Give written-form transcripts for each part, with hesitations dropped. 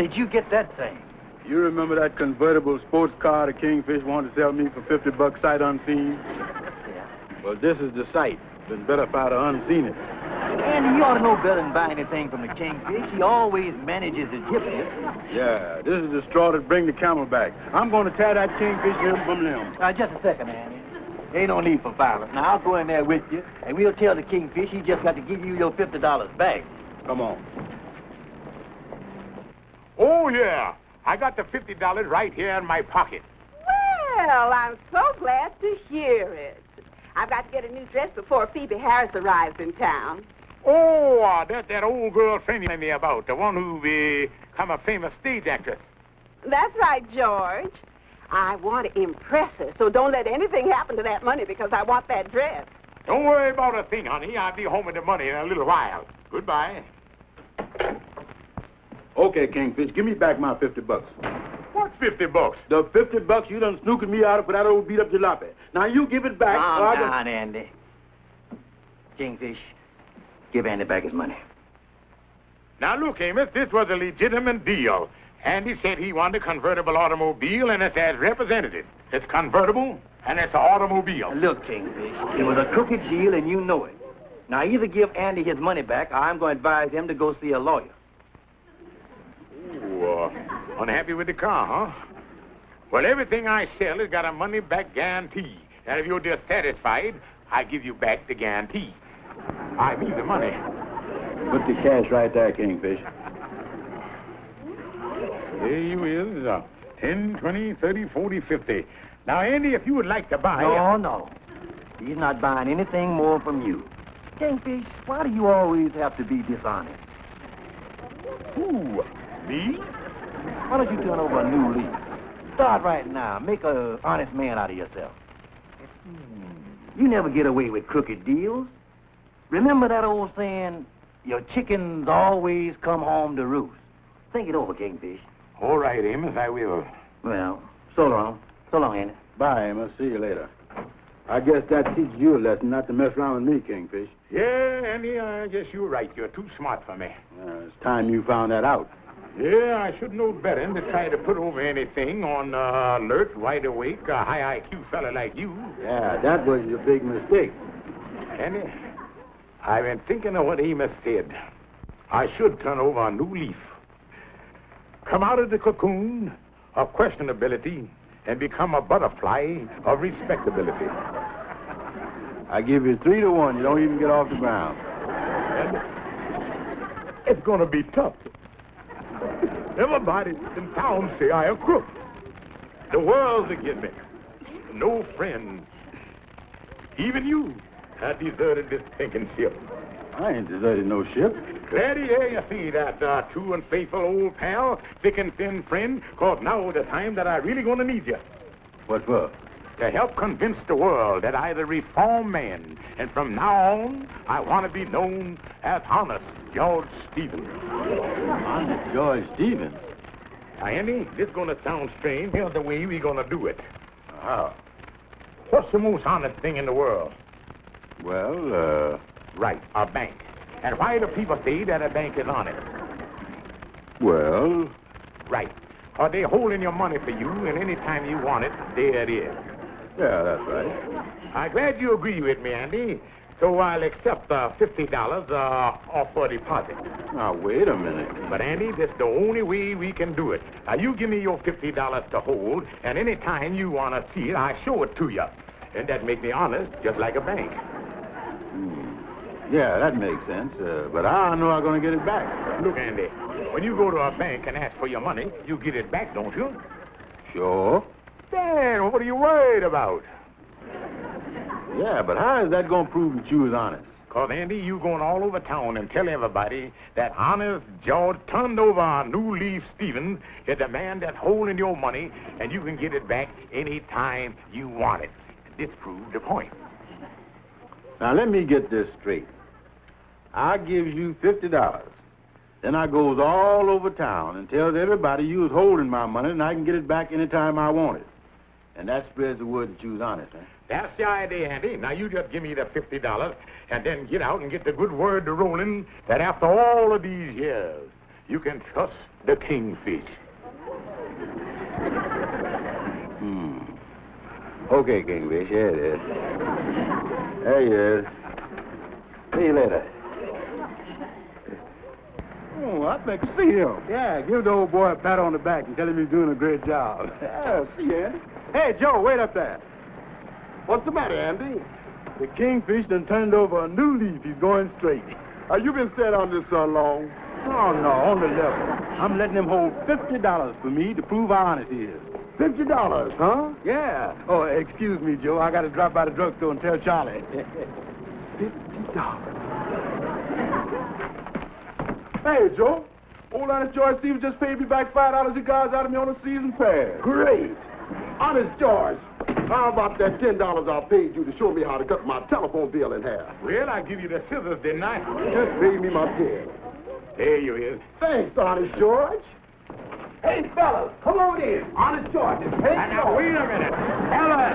did you get that thing? You remember that convertible sports car the Kingfish wanted to sell me for $50 sight unseen? Yeah. Well, this is the sight. Been better if I'd have unseen it. Andy, you ought to know better than buy anything from the Kingfish. He always manages to tip you. Yeah, this is the straw that bring the camel back. I'm going to tear that Kingfish limb from limb. Now, just a second, Andy. Ain't no need for violence. Now, I'll go in there with you, and we'll tell the Kingfish he just got to give you your $50 back. Come on. Oh, yeah. I got the $50 right here in my pocket. Well, I'm so glad to hear it. I've got to get a new dress before Phoebe Harris arrives in town. Oh, that's that old girl friend you told me about, the one who become a famous stage actress. That's right, George. I want to impress her, so don't let anything happen to that money because I want that dress. Don't worry about a thing, honey. I'll be home with the money in a little while. Goodbye. Okay, Kingfish, give me back my $50. What's $50? The $50 you done snooked me out of for that old beat-up jalopy. Now, you give it back. Calm down, Andy. Kingfish, give Andy back his money. Now, look, Amos, this was a legitimate deal. Andy said he wanted a convertible automobile, and it's as represented. It's convertible, and it's an automobile. Look, Kingfish, it was a crooked deal, and you know it. Now, either give Andy his money back, or I'm going to advise him to go see a lawyer. Ooh, unhappy with the car, huh? Well, everything I sell has got a money-back guarantee. And if you're dissatisfied, I give you back the guarantee. I mean the money. Put the cash right there, Kingfish. There you is. 10, 20, 30, 40, 50. Now, Andy, if you would like to buy... No. He's not buying anything more from you. Kingfish, why do you always have to be dishonest? Who? Me? Why don't you turn over a new leaf? Start right now. Make an honest man out of yourself. You never get away with crooked deals. Remember that old saying, your chickens always come home to roost. Think it over, Kingfish. All right, Amos, I will. Well, so long. So long, Andy. Bye, Amos. See you later. I guess that teaches you a lesson not to mess around with me, Kingfish. Yeah, Andy, I guess you're right. You're too smart for me. It's time you found that out. Yeah, I should know better than to try to put over anything on alert, wide awake, a high IQ fella like you. Yeah, that was your big mistake. Andy, I've been thinking of what Amos said. I should turn over a new leaf. Come out of the cocoon of questionability and become a butterfly of respectability. I give you 3 to 1. You don't even get off the ground. And it's going to be tough. Everybody in town say I a crook. The world's against me. No friends. Even you have deserted this sinking ship. I ain't deserted no ship. Glad to hear you see that true and faithful old pal, thick and thin friend, because now is the time that I really going to need you. What for? To help convince the world that I'm a reformed man, and from now on, I want to be known as Honest George Stevens. Honest George Stevens? Now, Andy, this is going to sound strange. Here's the way we're going to do it. How? What's the most honest thing in the world? Well, Right, a bank. And why do people say that a bank is honest? Well... Right. Are they holding your money for you, and any time you want it, there it is. Yeah, that's right. I'm glad you agree with me, Andy. So I'll accept $50 off for a deposit. Now, wait a minute. But, Andy, this is the only way we can do it. Now, you give me your $50 to hold, and any time you want to see it, I show it to you. And that makes me honest, just like a bank. Yeah, that makes sense. But I know I'm going to get it back. Look, Andy, when you go to a bank and ask for your money, you get it back, don't you? Sure. Then what are you worried about? Yeah, but how is that going to prove that you was honest? Because, Andy, you going all over town and tell everybody that Honest George turned over a new leaf Stevens is the man that's holding your money, and you can get it back any time you want it. This proved the point. Now, let me get this straight. I gives you $50. Then I goes all over town and tells everybody you was holding my money and I can get it back anytime I want it. And that spreads the word that you was honest, huh? That's the idea, Andy. Now, you just give me the $50 and then get out and get the good word to rolling that after all of these years, You can trust the kingfish. Okay, Kingfish, here it is. There he is. See you later. Oh, I'd like to see him. Yeah, give the old boy a pat on the back and tell him he's doing a great job. Yeah, see you, Andy. Hey, Joe, wait up there. What's the matter, Andy? The Kingfish done turned over a new leaf. He's going straight. You been sitting on this so long? Oh, no, on the level. I'm letting him hold $50 for me to prove how honest he is. $50, huh? Yeah. Oh, excuse me, Joe. I got to drop by the drugstore and tell Charlie. $50. Hey, Joe. Old Honest George Stevens just paid me back $5 he got out of me on a season pass. Great. Honest George, how about that $10 I paid you to show me how to cut my telephone bill in half? Well, I give you the scissors, didn't I? Just pay me my 10. There you is. Thanks, Honest George. Hey, fellas, come on in. Honest George is paying. Now, wait a minute. Ella!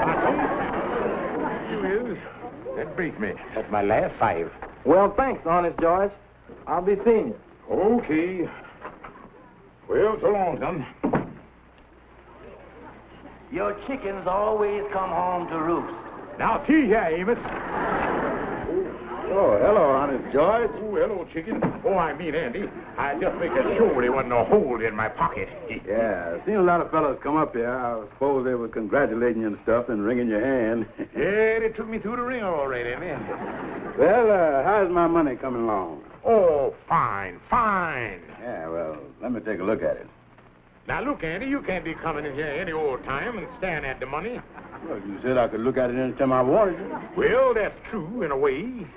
I told you. You is. That beats me. That's my last 5. Well, thanks, Honest George. I'll be seeing you. Okay. Well, so long, son. Your chickens always come home to roost. Now, see here, Amos. Oh, hello, Honest George. Oh, hello, chicken. Oh, I mean, Andy. I just making sure there wasn't no hole in my pocket. Yeah, I've seen a lot of fellows come up here. I suppose they were congratulating you and stuff and wringing your hand. Yeah, they took me through the ringer already, man. Well, how's my money coming along? Oh, fine. Yeah, well, let me take a look at it. Now, look, Andy, you can't be coming in here any old time and staring at the money. Well, you said I could look at it any time I wanted to. Well, that's true in a way.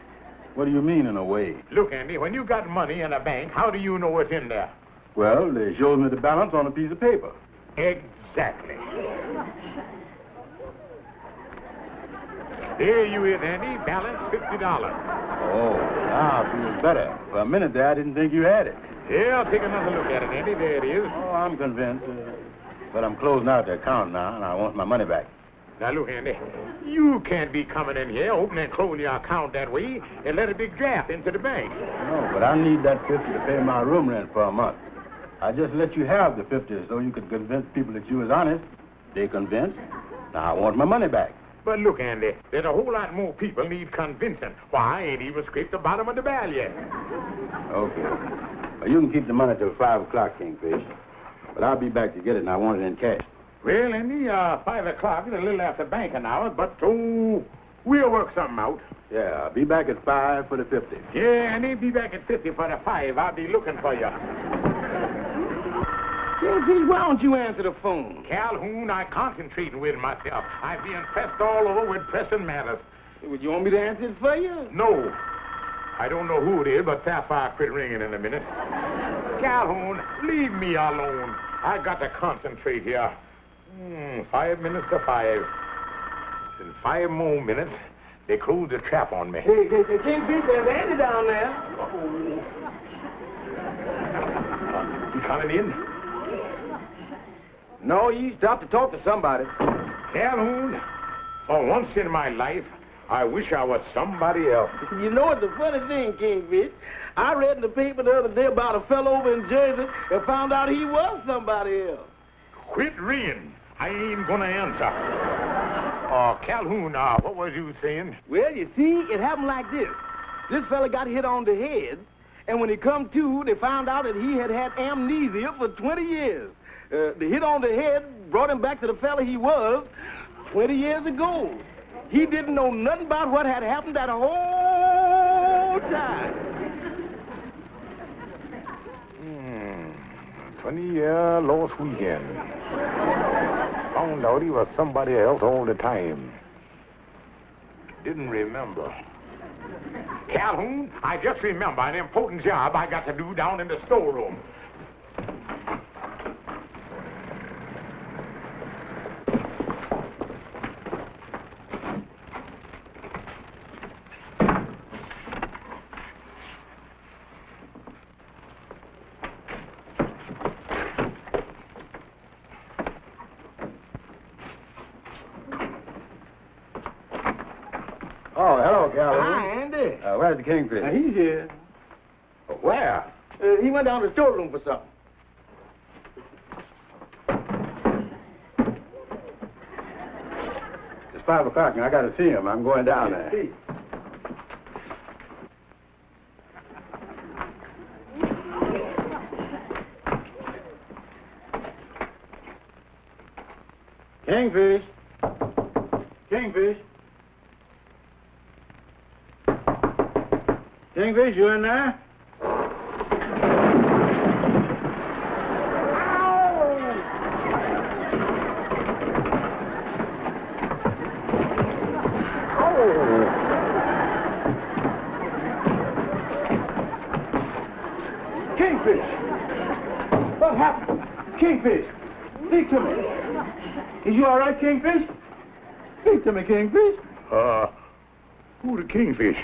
What do you mean, in a way? Look, Andy, when you got money in a bank, how do you know what's in there? Well, they shows me the balance on a piece of paper. Exactly. There you is, Andy. Balance $50. Oh, now I feel better. For a minute there, I didn't think you had it. Yeah, I'll take another look at it, Andy. There it is. Oh, I'm convinced. But I'm closing out the account now, and I want my money back. Now, look, Andy, you can't be coming in here, opening and closing your account that way, and let a big draft into the bank. No, but I need that 50 to pay my room rent for a month. I just let you have the 50 so you could convince people that you was honest. They convinced. Now I want my money back. But look, Andy, there's a whole lot more people need convincing. Why, I ain't even scraped the bottom of the barrel yet. Okay. Well, you can keep the money till 5 o'clock, Kingfish. But I'll be back to get it, and I want it in cash. Well, Andy, 5 o'clock is a little after banking hours, but, we'll work something out. Yeah, I'll be back at 5 for the 50. Yeah, Andy, be back at 50 for the 5. I'll be looking for you. Kingfish, why don't you answer the phone? Calhoun, I concentrating with myself. I being pressed all over with pressing matters. Would you want me to answer it for you? No. I don't know who it is, but Sapphire quit ringing in a minute. Calhoun, leave me alone. I got to concentrate here. 5 minutes to 5. In 5 more minutes, they close the trap on me. Hey, Kingfish, there's Andy down there. You coming in? No, you stopped to talk to somebody. Calhoun, for once in my life, I wish I was somebody else. You know what's the funny thing, Kingfish? I read in the paper the other day about a fellow over in Jersey and found out he was somebody else. Quit ringing. I ain't gonna answer. Calhoun, what was you saying? Well, you see, it happened like this. This fella got hit on the head, and when he come to, they found out that he had had amnesia for 20 years. The hit on the head brought him back to the fella he was 20 years ago. He didn't know nothing about what had happened that whole time. 20-year lost weekend. Found out he was somebody else all the time. Didn't remember. Calhoun, I just remember an important job I got to do down in the storeroom. Oh, hello, Calhoun. Hi, Andy. Where's the Kingfish? He's here. Where? he went down to the storeroom for something. It's 5 o'clock, and I got to see him. I'm going down there. Kingfish. Kingfish. Kingfish, you in there? Kingfish! What happened? Kingfish! Speak to me. Is you all right, Kingfish? Speak to me, Kingfish. Who the Kingfish?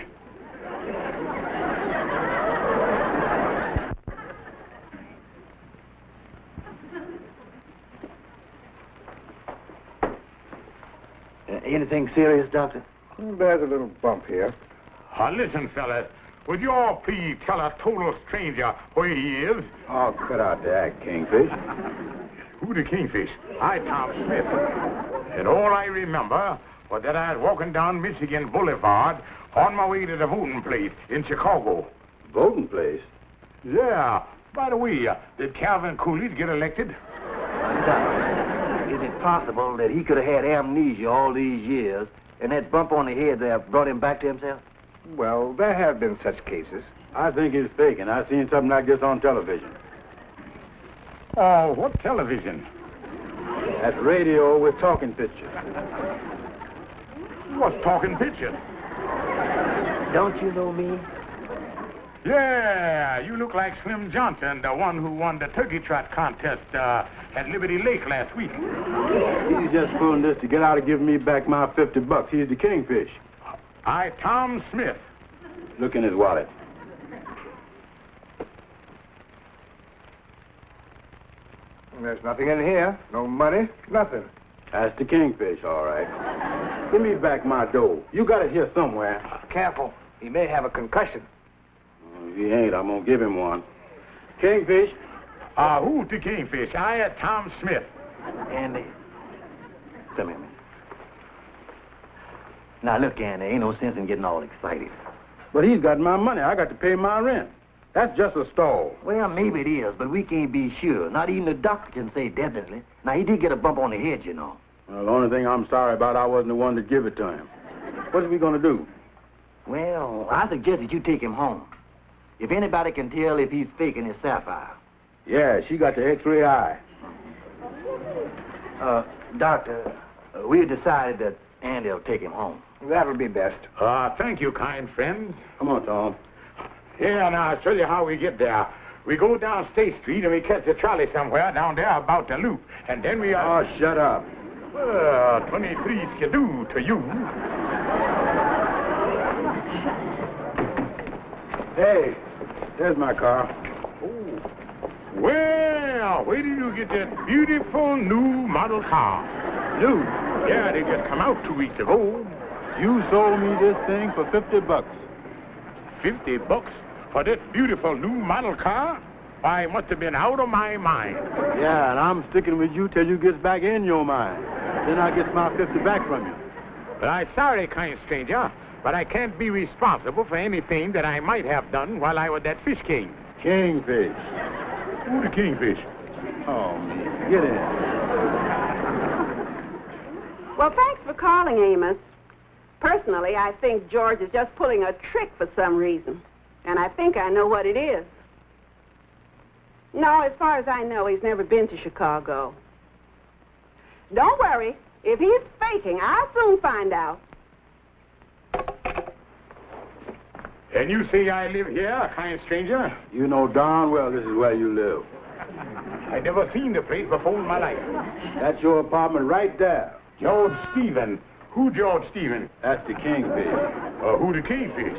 Anything serious, Doctor? There's a little bump here. Listen, fellas. Would you all please tell a total stranger where he is? Oh, cut out the act, Kingfish. Who the Kingfish? I, Tom Smith. And all I remember was that I was walking down Michigan Boulevard on my way to the voting place in Chicago. Voting place? Yeah. By the way, did Calvin Coolidge get elected? Doctor, is it possible that he could have had amnesia all these years and that bump on the head that brought him back to himself? Well, there have been such cases. I think he's faking. I've seen something like this on television. Oh, what television? That's radio with talking pictures. What's talking pictures? Don't you know me? Yeah, you look like Slim Johnson, the one who won the turkey trot contest at Liberty Lake last week. He's just pulling this to get out of giving me back my $50. He's the Kingfish. I, Tom Smith. Look in his wallet. There's nothing in here. No money, nothing. That's the Kingfish, all right. Give me back my dough. You got it here somewhere. Careful. He may have a concussion. If he ain't, I'm going to give him one. Kingfish. Who's the Kingfish? I, Tom Smith. Andy, come here, man. Now, look, Andy, ain't no sense in getting all excited. But he's got my money. I got to pay my rent. That's just a stall. Well, maybe it is, but we can't be sure. Not even the doctor can say definitely. Now, he did get a bump on the head, you know. Well, the only thing I'm sorry about, I wasn't the one to give it to him. What are we going to do? Well, I suggest that you take him home. If anybody can tell if he's faking his sapphire. Yeah, she got the X-ray eye. Doctor, we decided that Andy will take him home. That'll be best. Thank you, kind friends. Come on, Tom. Here, now, I'll show you how we get there. We go down State Street and we catch a trolley somewhere down there about the loop. And then we are... Oh, shut up. 23 skidoo to you. Hey, there's my car. Oh. Well, where did you get that beautiful new model car? New? Yeah, they just come out 2 weeks ago. You sold me this thing for $50. $50 for this beautiful new model car? I must have been out of my mind. Yeah, and I'm sticking with you till you get back in your mind. Then I get my 50 back from you. But I'm sorry, kind stranger, but I can't be responsible for anything that I might have done while I was at Fish King. Kingfish. Who the Kingfish? Oh, man. Get in. Well, thanks for calling, Amos. Personally, I think George is just pulling a trick for some reason. And I think I know what it is. No, as far as I know, he's never been to Chicago. Don't worry. If he's faking, I'll soon find out. And you say I live here, kind stranger? You know darn well this is where you live. I never seen the place before in my life. That's your apartment right there. George Stephen. Who George Stephen? That's the Kingfish. Who the Kingfish?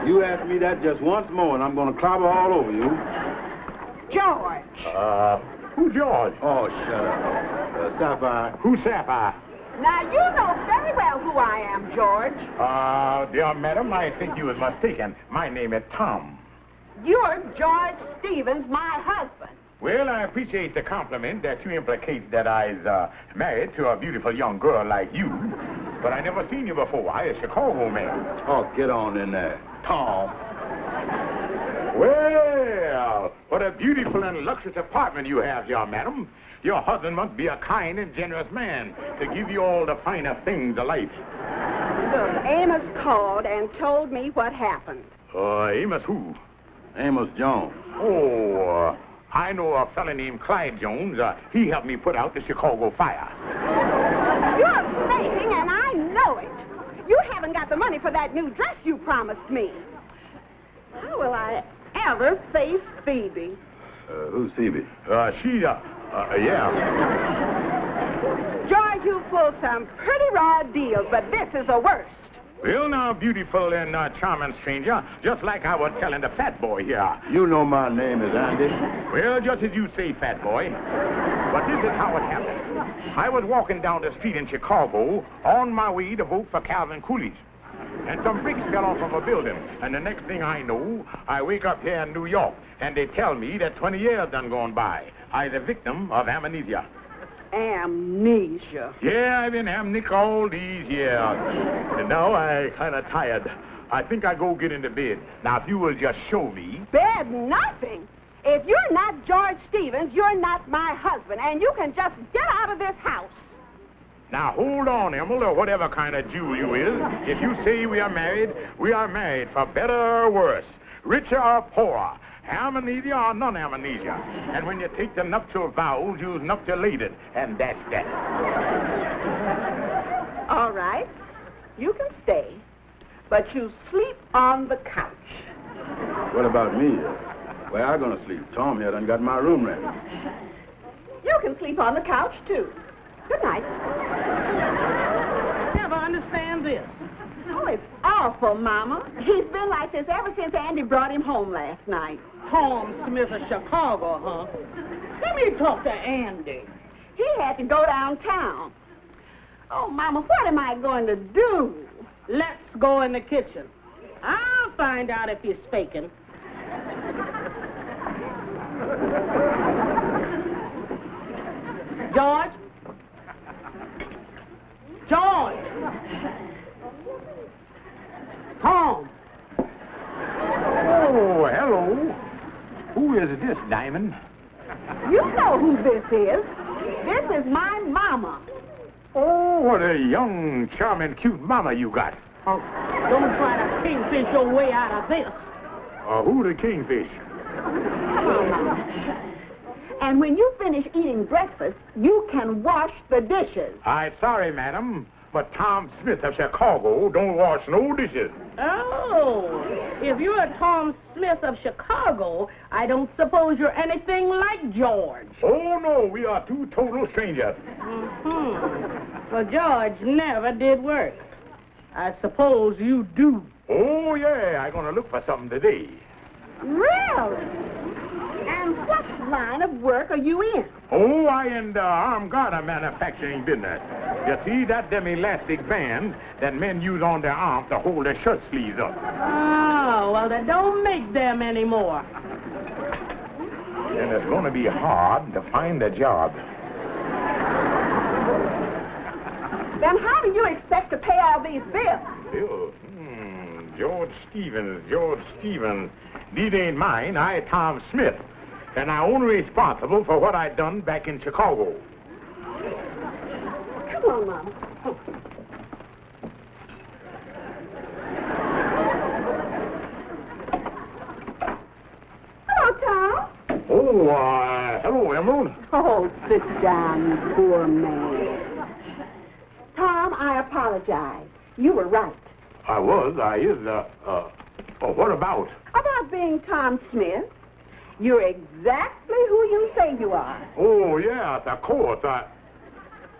You ask me that just once more, and I'm going to clobber all over you. George. Who George? Oh, shut up. Sapphire. Who Sapphire? Now, you know very well who I am, George. Dear madam, I think you was mistaken. My name is Tom. You're George Stevens, my husband. Well, I appreciate the compliment that you implicate that I's married to a beautiful young girl like you. But I never seen you before. I a Chicago man. Oh, get on in there. Tom. Well, what a beautiful and luxurious apartment you have here, madam. Your husband must be a kind and generous man to give you all the finer things of life. Look, Amos called and told me what happened. Amos who? Amos Jones. Oh, I know a fella named Clyde Jones. He helped me put out the Chicago fire. You're faking, and I know it. You haven't got the money for that new dress you promised me. How will I ever face Phoebe? Who's Phoebe? Yeah. George, you pulled some pretty raw deals, but this is the worst. Well, now, beautiful and charming stranger, just like I was telling the fat boy here. You know my name is Andy. Well, just as you say, fat boy. But this is how it happened. I was walking down the street in Chicago on my way to vote for Calvin Coolidge. And some bricks fell off of a building. And the next thing I know, I wake up here in New York, and they tell me that 20 years done gone by. I the victim of amnesia. Amnesia? Yeah, I've been amnesic all these years. And now I kind of tired. I think I go get into bed. Now, if you will just show me. Bed nothing. If you're not George Stevens, you're not my husband, and you can just get out of this house. Now, hold on, Emil, or whatever kind of Jew you is. If you say we are married for better or worse, richer or poorer, amnesia or non-amnesia. And when you take the nuptial vows, you's nuptialated, and that's that. All right. You can stay, but you sleep on the couch. What about me? Where I gonna sleep? Tom here done got my room ready. You can sleep on the couch, too. Good night. Never understand this. Oh, it's awful, Mama. He's been like this ever since Andy brought him home last night. Tom Smith of Chicago, huh? Let me talk to Andy. He had to go downtown. Oh, Mama, what am I going to do? Let's go in the kitchen. I'll find out if he's faking. George? George! Tom! Oh, hello. Who is this, Diamond? You know who this is. This is my Mama. Oh, what a young, charming, cute mama you got. Oh, don't try to kingfish your way out of this. Who the kingfish? Come on, Mama. And when you finish eating breakfast, you can wash the dishes. I'm sorry, madam, but Tom Smith of Chicago don't wash no dishes. Oh, if you're Tom Smith of Chicago, I don't suppose you're anything like George. Oh, no, we are two total strangers. Mm-hmm. Well, George never did work. I suppose you do. Oh, yeah, I'm going to look for something today. Really? And what line of work are you in? Oh, I in the armed garter manufacturing business. You see, that them elastic bands that men use on their arms to hold their shirt sleeves up. Oh, well, they don't make them anymore. And it's going to be hard to find a job. Then how do you expect to pay all these bills? Bill, George Stevens. These ain't mine. I Tom Smith. And I'm only responsible for what I done back in Chicago. Come on, Mama. Hello, Tom. Oh, hello, Emerald. Oh, sit down, you poor man. Tom, I apologize. You were right. What about? About being Tom Smith. You're exactly who you say you are. Oh, yes, of course.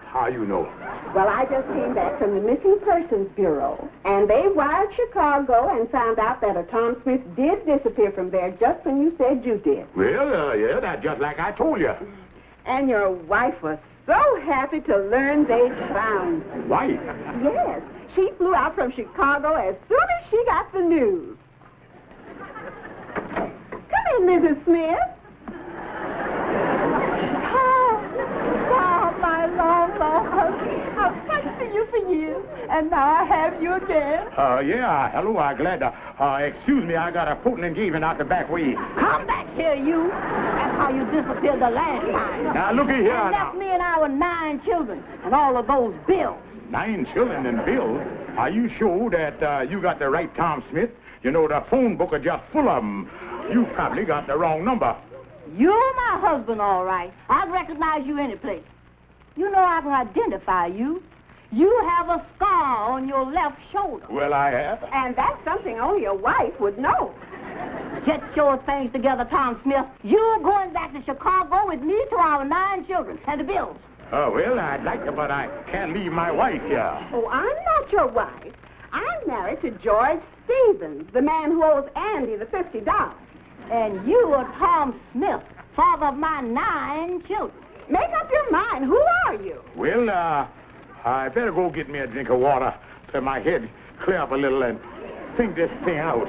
How you know? Well, I just came back from the Missing Persons Bureau, and they wired Chicago and found out that a Tom Smith did disappear from there just when you said you did. Well, yeah, that's just like I told you. And your wife was so happy to learn they found you. Wife? Yes. She flew out from Chicago as soon as she got the news. Mrs. Smith. Oh, my long, long husband. I've wanted for you for years, and now I have you again. Yeah, hello, I'm glad to... excuse me, I got a important engagement out the back way. Come back here, you. That's how you disappeared the last time. Now, looky here And now. left me and our 9 children and all of those bills. 9 children and bills? Are you sure that you got the right Tom Smith? You know, the phone book is just full of them. You probably got the wrong number. You're my husband, all right. I'd recognize you any place. You know I can identify you. You have a scar on your left shoulder. Well, I have. And that's something only a wife would know. Get your things together, Tom Smith. You're going back to Chicago with me to our 9 children and the bills. Oh, well, I'd like to, but I can't leave my wife here. Oh, I'm not your wife. I'm married to George Stevens, the man who owes Andy the $50. And you are Tom Smith, father of my 9 children. Make up your mind. Who are you? Well, I better go get me a drink of water so my head clear up a little and think this thing out.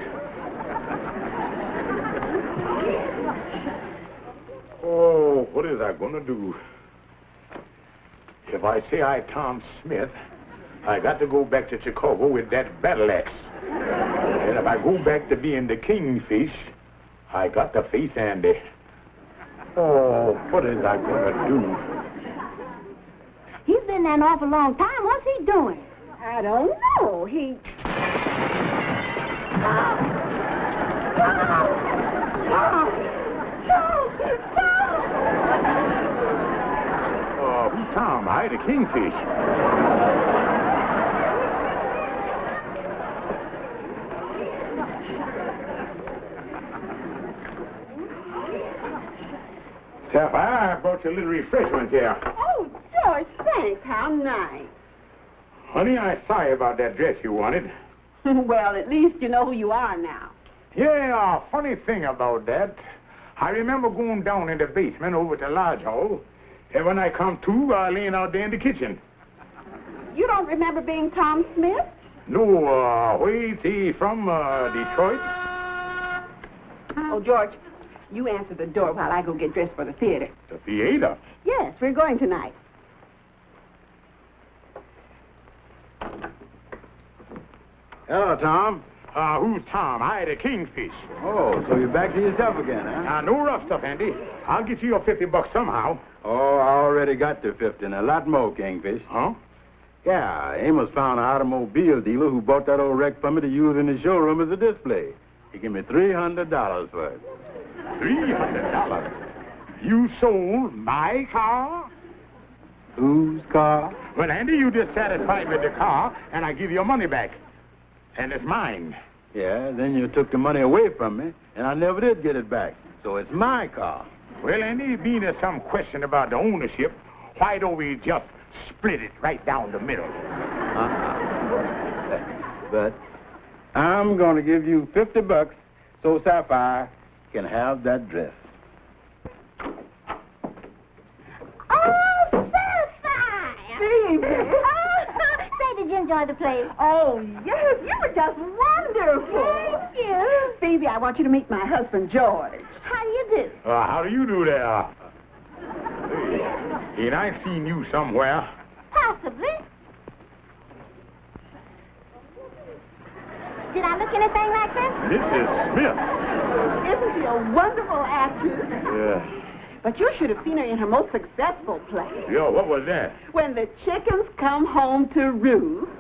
Oh, what is I going to do? If I say I Tom Smith, I got to go back to Chicago with that battle axe. And if I go back to being the kingfish, I got to face Andy. Oh, what is I going to do? He's been there an awful long time. What's he doing? I don't know. He... Oh, who's Tom? I, the kingfish. Sapphire, I brought you a little refreshment here. Oh, George, thanks. How nice. Honey, I'm sorry about that dress you wanted. Well, at least you know who you are now. Yeah, funny thing about that. I remember going down in the basement over to Lodge Hall, and when I come to, laying out there in the kitchen. You don't remember being Tom Smith? No, wait, he from Detroit? Oh, George, you answer the door while I go get dressed for the theater. The theater? Yes, we're going tonight. Hello, Tom. Who's Tom? I, the kingfish. Oh, so you're back to yourself again, huh? Now, no rough stuff, Andy. I'll get you your $50 somehow. Oh, I already got the 50 and a lot more, Kingfish. Huh? Yeah, Amos found an automobile dealer who bought that old wreck for me to use in his showroom as a display. He gave me $300 for it. $300? You sold my car? Whose car? Well, Andy, you dissatisfied with the car, and I give your money back. And it's mine. Yeah, then you took the money away from me, and I never did get it back. So it's my car. Well, Andy, being there's some question about the ownership, why don't we just split it right down the middle? But I'm going to give you $50 so Sapphire can have that dress. Oh, Sapphire! Phoebe! Say, did you enjoy the play? Oh, yes, you were just wonderful. Thank you. Phoebe, I want you to meet my husband, George. How do you do? How do you do there? Hey, ain't I seen you somewhere? Possibly. Did I look anything like this? Mrs. Smith. Isn't she a wonderful actress? Yeah. But you should have seen her in her most successful play. Yo, what was that? When the chickens come home to roost.